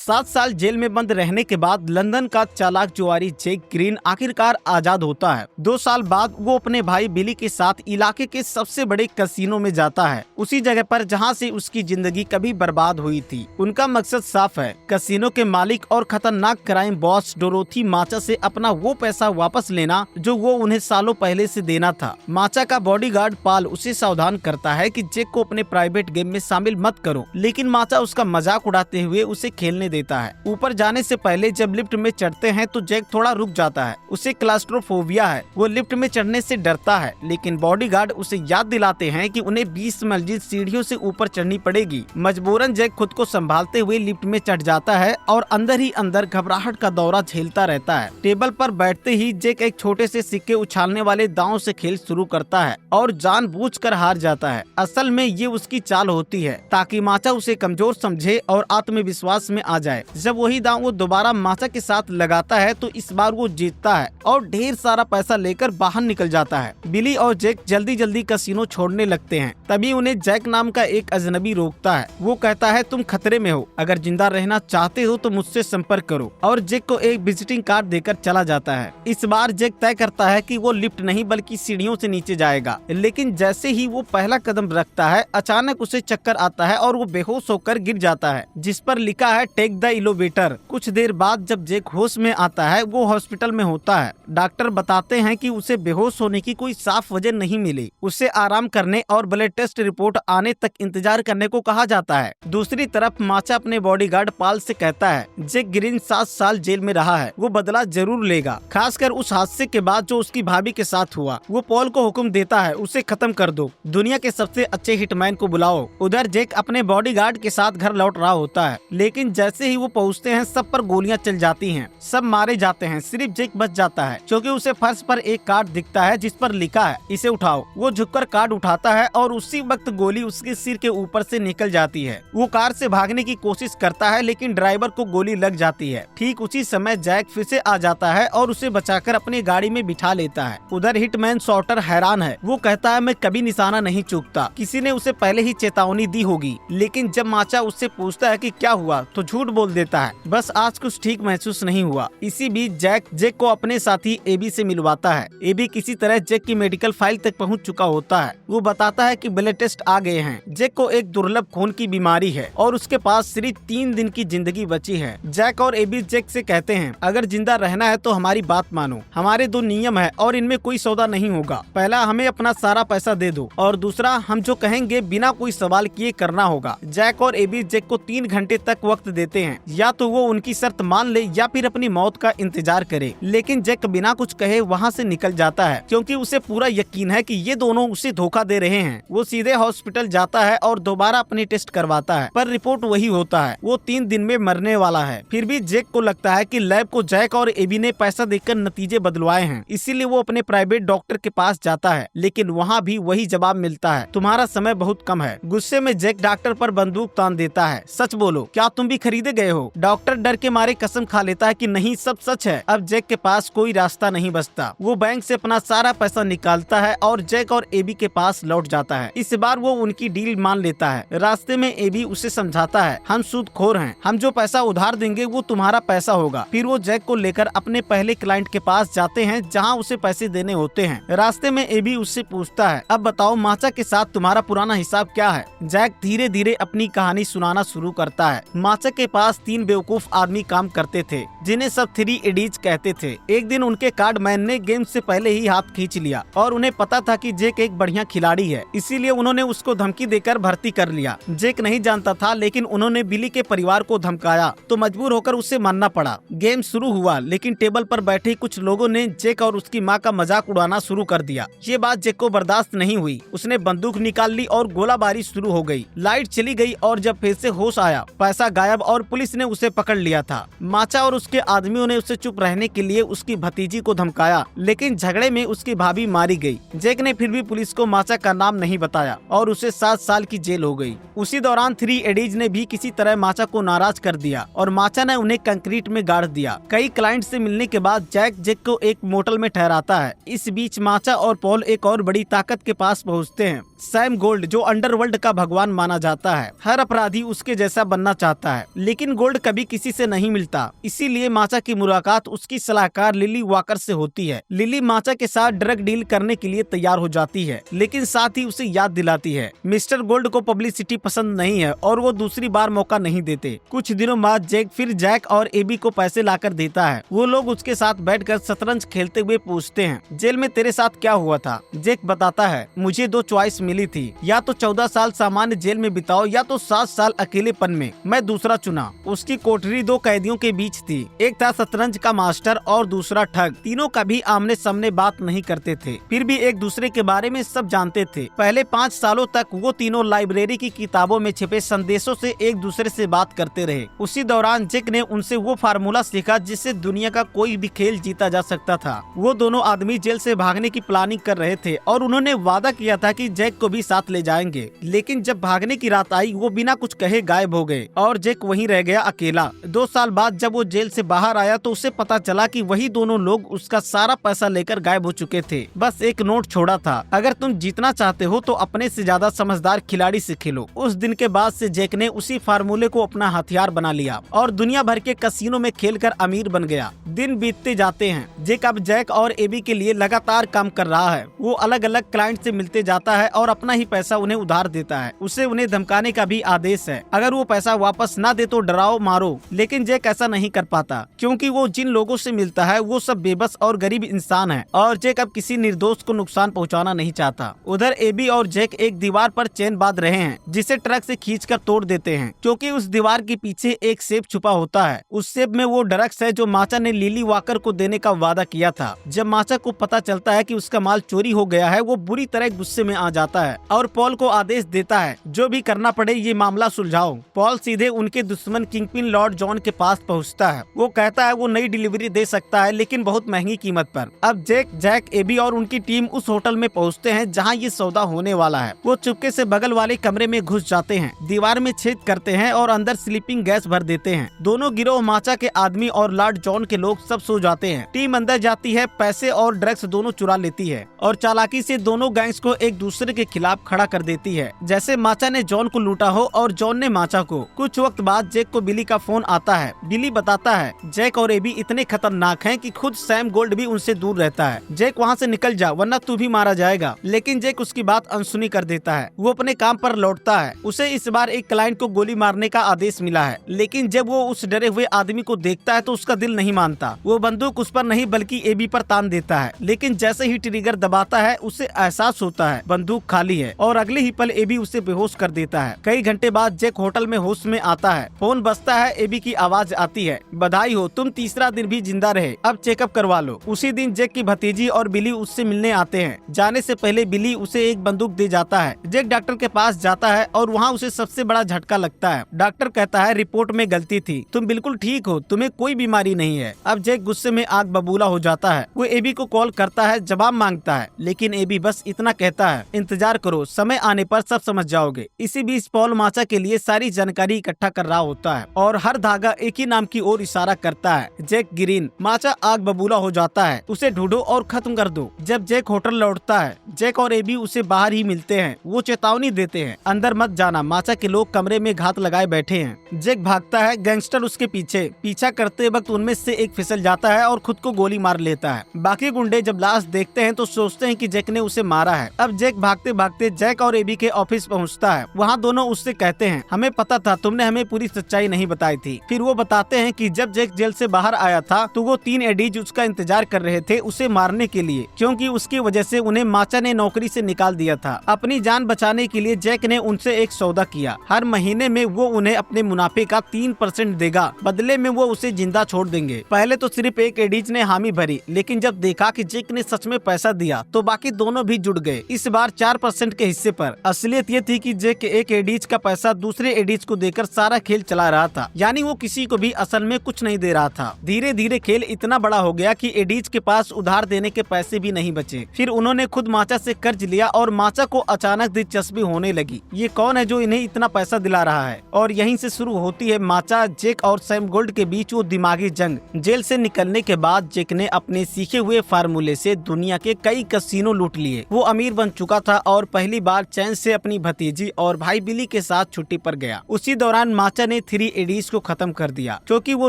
7 साल जेल में बंद रहने के बाद लंदन का चालाक जुआरी जैक ग्रीन आखिरकार आजाद होता है। 2 साल बाद वो अपने भाई बिली के साथ इलाके के सबसे बड़े कैसीनो में जाता है, उसी जगह पर जहां से उसकी जिंदगी कभी बर्बाद हुई थी। उनका मकसद साफ है, कैसीनो के मालिक और खतरनाक क्राइम बॉस डोरोथी माचा से अपना वो पैसा वापस लेना जो वो उन्हें सालों पहले से देना था। माचा का बॉडीगार्ड पाल उसे सावधान करता है कि जैक को अपने प्राइवेट गेम में शामिल मत करो, लेकिन माचा उसका मजाक उड़ाते हुए उसे खेलने देता है। ऊपर जाने से पहले जब लिफ्ट में चढ़ते हैं तो जैक थोड़ा रुक जाता है, उसे क्लास्ट्रोफोबिया है, वो लिफ्ट में चढ़ने से डरता है, लेकिन बॉडीगार्ड उसे याद दिलाते हैं कि उन्हें 20 मंजिल सीढ़ियों से ऊपर चढ़नी पड़ेगी। मजबूरन जैक खुद को संभालते हुए लिफ्ट में चढ़ जाता है और अंदर ही अंदर घबराहट का दौरा झेलता रहता है। टेबल पर बैठते ही जैक एक छोटे से सिक्के उछालने वाले दांव से खेल शुरू करता है और जानबूझकर हार जाता है। असल में ये उसकी चाल होती है ताकि माचा उसे कमजोर समझे और आत्मविश्वास में आ जाए। जब वही दांव वो दोबारा माचा के साथ लगाता है तो इस बार वो जीतता है और ढेर सारा पैसा लेकर बाहर निकल जाता है। बिली और जैक जल्दी जल्दी कैसीनो छोड़ने लगते हैं। तभी उन्हें जैक नाम का एक अजनबी रोकता है। वो कहता है तुम खतरे में हो, अगर जिंदा रहना चाहते हो तो मुझसे संपर्क करो, और जैक को एक विजिटिंग कार्ड देकर चला जाता है। इस बार जैक तय करता है कि वो लिफ्ट नहीं बल्कि सीढ़ियों से नीचे जाएगा, लेकिन जैसे ही वो पहला कदम रखता है अचानक उसे चक्कर आता है और वो बेहोश होकर गिर जाता है, जिस पर लिखा है टेक द एलिवेटर। कुछ देर बाद जब जैक होश में आता है वो हॉस्पिटल में होता है। डॉक्टर बताते हैं कि उसे बेहोश होने की कोई साफ वजह नहीं मिली, उसे आराम करने और ब्लड टेस्ट रिपोर्ट आने तक इंतजार करने को कहा जाता है। दूसरी तरफ माचा अपने बॉडीगार्ड पाल से कहता है जैक ग्रीन 7 साल जेल में रहा है, वो बदला जरूर लेगा, खासकर उस हादसे के बाद जो उसकी भाभी के साथ हुआ। वो पॉल को हुक्म देता है उसे खत्म कर दो, दुनिया के सबसे अच्छे हिटमैन को बुलाओ। उधर जैक अपने बॉडीगार्ड के साथ घर लौट रहा होता है, लेकिन जैसे ही वो पहुँचते हैं सब पर गोलियां चल जाती हैं, सब मारे जाते हैं, सिर्फ जैक बच जाता है क्योंकि उसे फर्श पर एक कार्ड दिखता है जिस पर लिखा है इसे उठाओ। वो झुककर कार्ड उठाता है और उसी वक्त गोली उसके सिर के ऊपर से निकल जाती है। वो कार से भागने की कोशिश करता है लेकिन ड्राइवर को गोली लग जाती है। ठीक उसी समय जैक फिर से आ जाता है और उसे बचाकर अपनी गाड़ी में बिठा लेता है। उधर हिटमैन शॉर्टर हैरान है, वो कहता है मैं कभी निशाना नहीं चूकता, किसी ने उसे पहले ही चेतावनी दी होगी। लेकिन जब माचा उससे पूछता है कि क्या हुआ तो झूठ बोल देता है, बस आज कुछ ठीक महसूस नहीं हुआ। इसी बीच जैक को अपने साथी एबी से मिलवाता है। एबी किसी तरह जैक की मेडिकल फाइल तक पहुंच चुका होता है। वो बताता है कि ब्लड टेस्ट आ गए हैं, जैक को एक दुर्लभ खून की बीमारी है और उसके पास सिर्फ 3 दिन की जिंदगी बची है। जैक और एबी जैक से कहते हैं अगर जिंदा रहना है तो हमारी बात मानो, हमारे 2 नियम है और इनमें कोई सौदा नहीं होगा। पहला, हमें अपना सारा पैसा दे दो, और दूसरा, हम जो कहेंगे बिना कोई सवाल किए करना होगा। जैक और एबी जैक को 3 घंटे तक वक्त देते हैं, या तो वो उनकी शर्त मान ले या फिर अपनी मौत का इंतजार करे। लेकिन जैक बिना कुछ कहे वहाँ से निकल जाता है क्योंकि उसे पूरा यकीन है कि ये दोनों उसे धोखा दे रहे हैं। वो सीधे हॉस्पिटल जाता है और दोबारा अपनी टेस्ट करवाता है, पर रिपोर्ट वही होता है, वो 3 दिन में मरने वाला है। फिर भी जैक को लगता है कि लैब को जैक और एबी ने पैसा देकर नतीजे बदलवाए हैं, इसीलिए वो अपने प्राइवेट डॉक्टर के पास जाता है, लेकिन वहाँ भी वही जवाब मिलता है, तुम्हारा समय बहुत कम है। गुस्से में जैक डॉक्टर पर बंदूक तान देता है, सच बोलो, क्या तुम भी खरीदे गए हो? डॉक्टर डर के मारे कसम खा लेता है कि नहीं, सब सच है। अब जैक के पास कोई रास्ता नहीं बचता, वो बैंक से अपना सारा पैसा निकालता है और जैक और एबी के पास लौट जाता है। इस बार वो उनकी डील मान लेता है। रास्ते में एबी उसे समझाता है हम सूदखोर हैं, हम जो पैसा उधार देंगे वो तुम्हारा पैसा होगा। फिर वो जैक को लेकर अपने पहले क्लाइंट के पास जाते हैं जहाँ उसे पैसे देने होते हैं। रास्ते में एबी उससे पूछता है अब बताओ माचा के साथ तुम्हारा पुराना हिसाब क्या है? जैक धीरे धीरे अपनी कहानी सुनाना शुरू करता है। माचा के पास 3 बेवकूफ आदमी काम करते थे जिन्हें सब 3 इडीज कहते थे। एक दिन उनके कार्डमैन ने गेम से पहले ही हाथ खींच लिया और उन्हें पता था कि जैक एक बढ़िया खिलाड़ी है, इसीलिए उन्होंने उसको धमकी देकर भर्ती कर लिया। जैक नहीं जानता था, लेकिन उन्होंने बिली के परिवार को धमकाया तो मजबूर होकर उसे मानना पड़ा। गेम शुरू हुआ, लेकिन टेबल पर बैठे कुछ लोगों ने जैक और उसकी माँ का मजाक उड़ाना शुरू कर दिया। ये बात जैक को बर्दाश्त नहीं हुई, उसने बंदूक निकाल ली और गोलाबारी शुरू हो गई। लाइट चली गई और जब फिर से होश आया, पैसा गायब और पुलिस ने उसे पकड़ लिया था। माचा और उसके आदमियों ने उसे चुप रहने के लिए उसकी भतीजी को धमकाया, लेकिन झगड़े में उसकी भाभी मारी गई। जैक ने फिर भी पुलिस को माचा का नाम नहीं बताया और उसे 7 साल की जेल हो गई। उसी दौरान 3 एडीज ने भी किसी तरह माचा को नाराज कर दिया और माचा ने उन्हें कंक्रीट में गाड़ दिया। कई क्लाइंट से मिलने के बाद जैक को एक मोटल में ठहराता है। इस बीच माचा और पॉल एक और बड़ी ताकत के पास पहुँचते हैं, सैम गोल्ड, जो अंडरवर्ल्ड का भगवान माना जाता है। हर अपराधी उसके जैसा बनना चाहता है, लेकिन लेकिन गोल्ड कभी किसी से नहीं मिलता। इसीलिए माचा की मुलाकात उसकी सलाहकार लिली वॉकर से होती है। लिली माचा के साथ ड्रग डील करने के लिए तैयार हो जाती है, लेकिन साथ ही उसे याद दिलाती है मिस्टर गोल्ड को पब्लिसिटी पसंद नहीं है और वो दूसरी बार मौका नहीं देते। कुछ दिनों बाद जैक और एबी को पैसे लाकर देता है। वो लोग उसके साथ बैठकर शतरंज खेलते हुए पूछते हैं, जेल में तेरे साथ क्या हुआ था? जैक बताता है, मुझे 2 चॉइस मिली थी, या तो 14 साल सामान्य जेल में बिताओ या तो 7 साल अकेलेपन में। मैं दूसरा चुना। उसकी कोठरी 2 कैदियों के बीच थी। एक था शतरंज का मास्टर और दूसरा ठग। तीनों कभी आमने सामने बात नहीं करते थे, फिर भी एक दूसरे के बारे में सब जानते थे। पहले 5 सालों तक वो तीनों लाइब्रेरी की किताबों में छिपे संदेशों से एक दूसरे से बात करते रहे। उसी दौरान जैक ने उनसे वो फार्मूला सीखा जिससे दुनिया का कोई भी खेल जीता जा सकता था। वो दोनों आदमी जेल से भागने की प्लानिंग कर रहे थे और उन्होंने वादा किया था कि जैक को भी साथ ले जाएंगे। लेकिन जब भागने की रात आई, वो बिना कुछ कहे गायब हो गए और जैक वहीं रह गया अकेला। 2 साल बाद जब वो जेल से बाहर आया तो उसे पता चला कि वही दोनों लोग उसका सारा पैसा लेकर गायब हो चुके थे। बस एक नोट छोड़ा था, अगर तुम जीतना चाहते हो तो अपने से ज्यादा समझदार खिलाड़ी से खेलो। उस दिन के बाद से जैक ने उसी फार्मूले को अपना हथियार बना लिया और दुनिया भर के कसिनो में खेलकर अमीर बन गया। दिन बीतते जाते हैं। जैक अब जैक और एबी के लिए लगातार काम कर रहा है। वो अलग अलग क्लाइंट से मिलते जाता है और अपना ही पैसा उन्हें उधार देता है। उसे उन्हें धमकाने का भी आदेश है, अगर वो पैसा वापस ना दे तो डराओ मारो। लेकिन जैक ऐसा नहीं कर पाता, क्योंकि वो जिन लोगों से मिलता है वो सब बेबस और गरीब इंसान है और जैक अब किसी निर्दोष को नुकसान पहुंचाना नहीं चाहता। उधर एबी और जैक एक दीवार पर चेन बांध रहे हैं, जिसे ट्रक से खींचकर तोड़ देते हैं, क्योंकि उस दीवार के पीछे एक सेफ छुपा होता है। उस सेफ में वो ड्रग्स है जो माचा ने लिली वॉकर को देने का वादा किया था। जब माचा को पता चलता है कि उसका माल चोरी हो गया है, वो बुरी तरह गुस्से में आ जाता है और पॉल को आदेश देता है, जो भी करना पड़े ये मामला सुलझाओ। पॉल सीधे उनके दुश्मन किंगपिन लॉर्ड जॉन के पास पहुंचता है। वो कहता है वो नई डिलीवरी दे सकता है, लेकिन बहुत महंगी कीमत पर। अब जैक, एबी और उनकी टीम उस होटल में पहुंचते हैं जहां ये सौदा होने वाला है। वो चुपके से बगल वाले कमरे में घुस जाते हैं, दीवार में छेद करते हैं और अंदर स्लीपिंग गैस भर देते हैं। दोनों गिरोह माचा के आदमी और लॉर्ड जॉन के लोग सब सो जाते हैं। टीम अंदर जाती है, पैसे और ड्रग्स दोनों चुरा लेती है और चालाकी से दोनों गैंग्स को एक दूसरे के खिलाफ खड़ा कर देती है, जैसे माचा ने जॉन को लूटा हो और जॉन ने माचा को। कुछ वक्त बाद जैक को बिली का फोन आता है। बिली बताता है जैक और एबी इतने खतरनाक हैं कि खुद सैम गोल्ड भी उनसे दूर रहता है। जैक वहाँ से निकल जा वरना तू भी मारा जाएगा। लेकिन जैक उसकी बात अनसुनी कर देता है। वो अपने काम पर लौटता है। उसे इस बार एक क्लाइंट को गोली मारने का आदेश मिला है, लेकिन जब वो उस डरे हुए आदमी को देखता है तो उसका दिल नहीं मानता। वो बंदूक उस पर नहीं बल्कि एबी पर तान देता है, लेकिन जैसे ही ट्रिगर दबाता है उसे एहसास होता है बंदूक खाली है और अगले ही पल एबी उसे बेहोश कर देता है। कई घंटे बाद जैक होटल में होश में आता है। फोन बजता है, एबी की आवाज आती है, बधाई हो, तुम तीसरा दिन भी जिंदा रहे, अब चेकअप करवा लो। उसी दिन जैक की भतीजी और बिली उससे मिलने आते हैं। जाने से पहले बिली उसे एक बंदूक दे जाता है। जैक डॉक्टर के पास जाता है और वहाँ उसे सबसे बड़ा झटका लगता है। डॉक्टर कहता है रिपोर्ट में गलती थी, तुम बिल्कुल ठीक हो, तुम्हें कोई बीमारी नहीं है। अब जैक गुस्से में आग बबूला हो जाता है। वो एबी को कॉल करता है, जवाब मांगता है, लेकिन एबी बस इतना कहता है, इंतजार करो, समय आने पर सब समझ जाओगे। इसी बीच पॉल माचा के लिए सारी जानकारी इकट्ठा कर रहा होता है और हर धागा एक ही नाम की ओर इशारा करता है, जैक ग्रीन। माचा आग बबूला हो जाता है, उसे ढूंढो और खत्म कर दो। जब जैक होटल लौटता है, जैक और एबी उसे बाहर ही मिलते हैं। वो चेतावनी देते हैं, अंदर मत जाना, माचा के लोग कमरे में घात लगाए बैठे हैं। जैक भागता है, गैंगस्टर उसके पीछा करते वक्त उनमें से एक फिसल जाता है और खुद को गोली मार लेता है। बाकी गुंडे जब लाश देखते हैं तो सोचते हैं कि जैक ने उसे मारा है। अब जैक भागते भागते जैक और एबी के ऑफिस पहुंचता है। वहाँ दोनों उससे कहते हैं, हमें पता था, तुमने हमें पूरी सच्चाई नहीं बताई थी। फिर वो बताते हैं कि जब जैक जेल से बाहर आया था तो वो 3 एडीज उसका इंतजार कर रहे थे उसे मारने के लिए, क्योंकि उसकी वजह से उन्हें माचा ने नौकरी से निकाल दिया था। अपनी जान बचाने के लिए जैक ने उनसे एक सौदा किया, हर महीने में वो उन्हें अपने मुनाफे का 3% देगा, बदले में वो उसे जिंदा छोड़ देंगे। पहले तो सिर्फ एक एडीज ने हामी भरी, लेकिन जब देखा कि जैक ने सच में पैसा दिया तो बाकी दोनों भी जुड़ गए, इस बार 4% के हिस्से पर। असलियत ये थी कि जैक एक एडीज का पैसा दूसरे एडीज को देकर सारा खेल चला रहा था, यानी वो किसी को भी असल में कुछ नहीं दे रहा था। धीरे धीरे खेल इतना बड़ा हो गया कि एडीज के पास उधार देने के पैसे भी नहीं बचे। फिर उन्होंने खुद माचा से कर्ज लिया और माचा को अचानक दिलचस्पी होने लगी, ये कौन है जो इन्हें इतना पैसा दिला रहा है। और यहीं से शुरू होती है माचा, जैक और सैम गोल्ड के बीच वो दिमागी जंग। जेल से निकलने के बाद जैक ने अपने सीखे हुए फार्मूले से दुनिया के कई कसिनो लूट लिए। वो अमीर बन चुका था और पहली बार चैन से अपनी भतीजी और भाई बिली के साथ छुट्टी पर गया। उसी दौरान माचा ने उसने 3 एडीज को खत्म कर दिया क्योंकि वो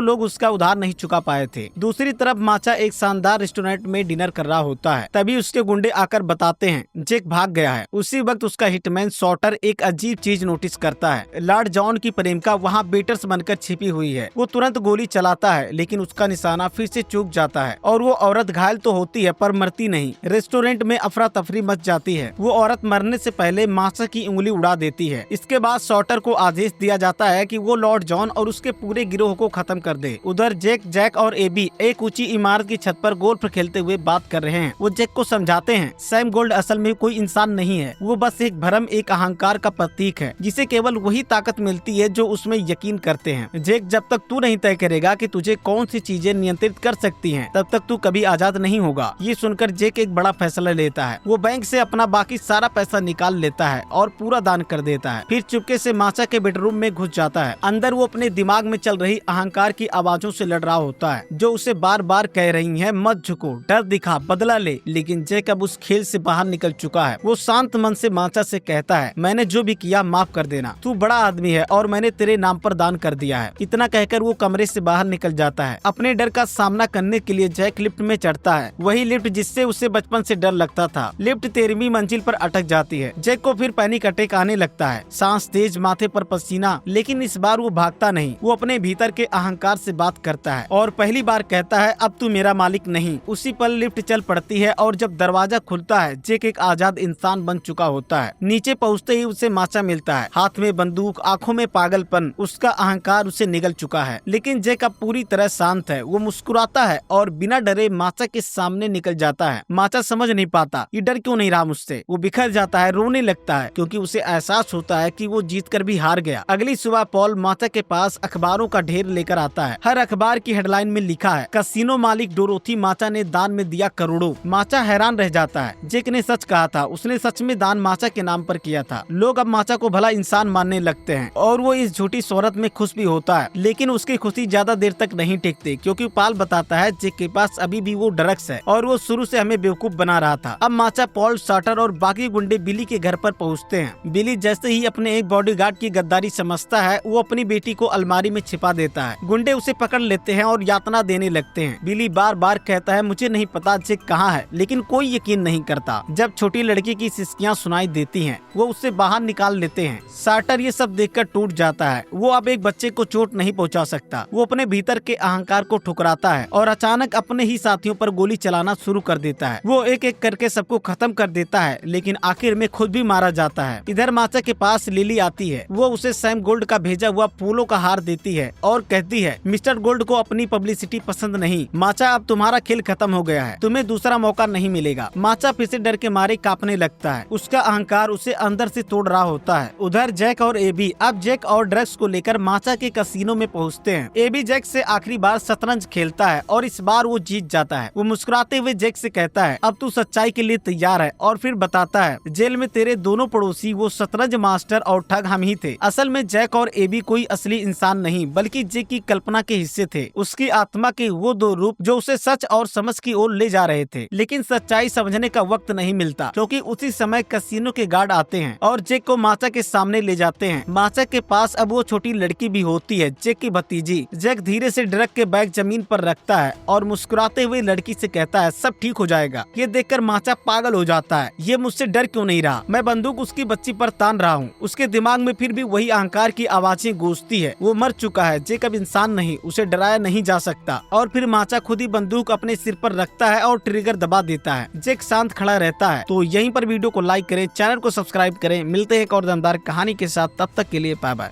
लोग उसका उधार नहीं चुका पाए थे। दूसरी तरफ माचा एक शानदार रेस्टोरेंट में डिनर कर रहा होता है, तभी उसके गुंडे आकर बताते हैं जेक भाग गया है। उसी वक्त उसका हिटमैन शॉर्टर एक अजीब चीज नोटिस करता है। लॉर्ड जॉन की प्रेमिका वहाँ बेटर्स बनकर छिपी हुई है। वो तुरंत गोली चलाता है लेकिन उसका निशाना फिर से चूक जाता है और वो औरत घायल तो होती है पर मरती नहीं। रेस्टोरेंट में अफरा तफरी मच जाती है। वो औरत मरने से पहले माचा की उंगली उड़ा देती है। इसके बाद शॉर्टर को आदेश दिया जाता है कि वो लॉर्ड जॉन और उसके पूरे गिरोह को खत्म कर दे। उधर जैक और एबी एक ऊंची इमारत की छत पर गोल्फ खेलते हुए बात कर रहे हैं। वो जैक को समझाते हैं सैम गोल्ड असल में कोई इंसान नहीं है, वो बस एक भ्रम, एक अहंकार का प्रतीक है जिसे केवल वही ताकत मिलती है जो उसमें यकीन करते हैं। जैक, जब तक तू नहीं तय करेगा कि तुझे कौन सी चीजें नियंत्रित कर सकती हैं, तब तक तू कभी आजाद नहीं होगा। ये सुनकर जैक एक बड़ा फैसला लेता है। वो बैंक से अपना बाकी सारा पैसा निकाल लेता है और पूरा दान कर देता है। फिर चुपके से माचा के बेडरूम में घुस जाता है। अंदर वो अपने दिमाग में चल रही अहंकार की आवाजों से लड़ रहा होता है जो उसे बार बार कह रही है मत झुको, डर दिखा, बदला ले। लेकिन जैक अब उस खेल से बाहर निकल चुका है। वो शांत मन से माचा से कहता है मैंने जो भी किया माफ कर देना, तू बड़ा आदमी है और मैंने तेरे नाम पर दान कर दिया है। इतना कहकर वो कमरे से बाहर निकल जाता है। अपने डर का सामना करने के लिए जैक लिफ्ट में चढ़ता है, वही लिफ्ट जिससे उसे बचपन से डर लगता था। लिफ्ट 13वीं मंजिल पर अटक जाती है। जैक को फिर पैनिक अटैक आने लगता है, सांस तेज, माथे पर पसीना। लेकिन इस बार वो भागता नहीं, वो अपने भीतर के अहंकार से बात करता है और पहली बार कहता है अब तू मेरा मालिक नहीं। उसी पल लिफ्ट चल पड़ती है और जब दरवाजा खुलता है जैक एक आजाद इंसान बन चुका होता है। नीचे पहुँचते ही उसे माचा मिलता है, हाथ में बंदूक, आंखों में पागलपन। उसका अहंकार उसे निगल चुका है। लेकिन जैक अब पूरी तरह शांत है। वो मुस्कुराता है और बिना डरे माचा के सामने निकल जाता है। माचा समझ नहीं पाता ये डर क्यों नहीं रहा मुझसे। वो बिखर जाता है, रोने लगता है क्योंकि उसे एहसास होता है कि वो जीत कर भी हार गया। अगली सुबह पॉल माचा के पास अखबारों का ढेर लेकर आता है। हर अखबार की हेडलाइन में लिखा है कसिनो मालिक डोरोथी माचा ने दान में दिया करोड़ों। माचा हैरान रह जाता है। जैक ने सच कहा था, उसने सच में दान माचा के नाम पर किया था। लोग अब माचा को भला इंसान मानने लगते हैं और वो इस झूठी शोहरत में खुश भी होता है। लेकिन उसकी खुशी ज्यादा देर तक नहीं टिकती क्योंकि पॉल बताता है जैक के पास अभी भी वो ड्रग्स है और वो शुरू से हमें बेवकूफ बना रहा था। अब माचा, पॉल, शॉर्टर और बाकी गुंडे बिली के घर पर पहुँचते हैं। बिली जैसे ही अपने एक बॉडीगार्ड की गद्दारी समझता है वो अपनी बेटी को अलमारी में छिपा देता है। गुंडे उसे पकड़ लेते हैं और यातना देने लगते हैं। बिली बार बार कहता है मुझे नहीं पता जैक कहाँ है, लेकिन कोई यकीन नहीं करता। जब छोटी लड़की की सिसकियां सुनाई देती हैं, वो उससे बाहर निकाल लेते हैं। शॉर्टर ये सब देखकर टूट जाता है। वो अब एक बच्चे को चोट नहीं पहुंचा सकता। वो अपने भीतर के अहंकार को ठुकराता है और अचानक अपने ही साथियों पर गोली चलाना शुरू कर देता है। वो एक एक करके सबको खत्म कर देता है लेकिन आखिर में खुद भी मारा जाता है। इधर माचा के पास लिली आती है। वो उसे सैम गोल्ड का भेजा हुआ फूलों का हार देती है और कहती है मिस्टर गोल्ड को अपनी पब्लिसिटी पसंद नहीं। माचा, अब तुम्हारा खेल खत्म हो गया है, तुम्हें दूसरा मौका नहीं मिलेगा। माचा फिर से डर के मारे कांपने लगता है। उसका अहंकार उसे अंदर से तोड़ रहा होता है। उधर जैक और एबी अब जैक और ड्रग्स को लेकर माचा के कसिनो में पहुंचते हैं। एबी जैक से आखिरी बार शतरंज खेलता है और इस बार वो जीत जाता है। वो मुस्कुराते हुए जैक से कहता है अब तू सच्चाई के लिए तैयार है और फिर बताता है जेल में तेरे दोनों पड़ोसी वो शतरंज मास्टर और ठग हम ही थे। असल में जैक और एबी कोई असली इंसान नहीं बल्कि जैक की कल्पना के हिस्से थे, उसकी आत्मा के वो दो रूप जो उसे सच और समझ की ओर ले जा रहे थे। लेकिन सच्चाई समझने का वक्त नहीं मिलता क्योंकि उसी समय कसिनो के गार्ड आते हैं और जैक को माचा के सामने ले जाते हैं। माचा के पास अब वो छोटी लड़की भी होती है, जैक की भतीजी। जैक धीरे से ड्रग के बैग जमीन पर रखता है और मुस्कुराते हुए लड़की से कहता है सब ठीक हो जाएगा। ये देखकर माचा पागल हो जाता है। ये मुझसे डर क्यों नहीं रहा, मैं बंदूक उसकी बच्ची पर तान रहा हूँ। उसके दिमाग में फिर भी वही अहंकार की आवाजें गूंजती है। वो मर चुका है, जैक अब इंसान नहीं, उसे डराया नहीं जा सकता। और फिर माचा खुद ही बंदूक अपने सिर पर रखता है और ट्रिगर दबा देता है। जैक शांत खड़ा रहता है। तो यहीं पर वीडियो को लाइक करें, चैनल को सब्सक्राइब करें। मिलते हैं एक और दमदार कहानी के साथ, तब तक के लिए बाय बाय।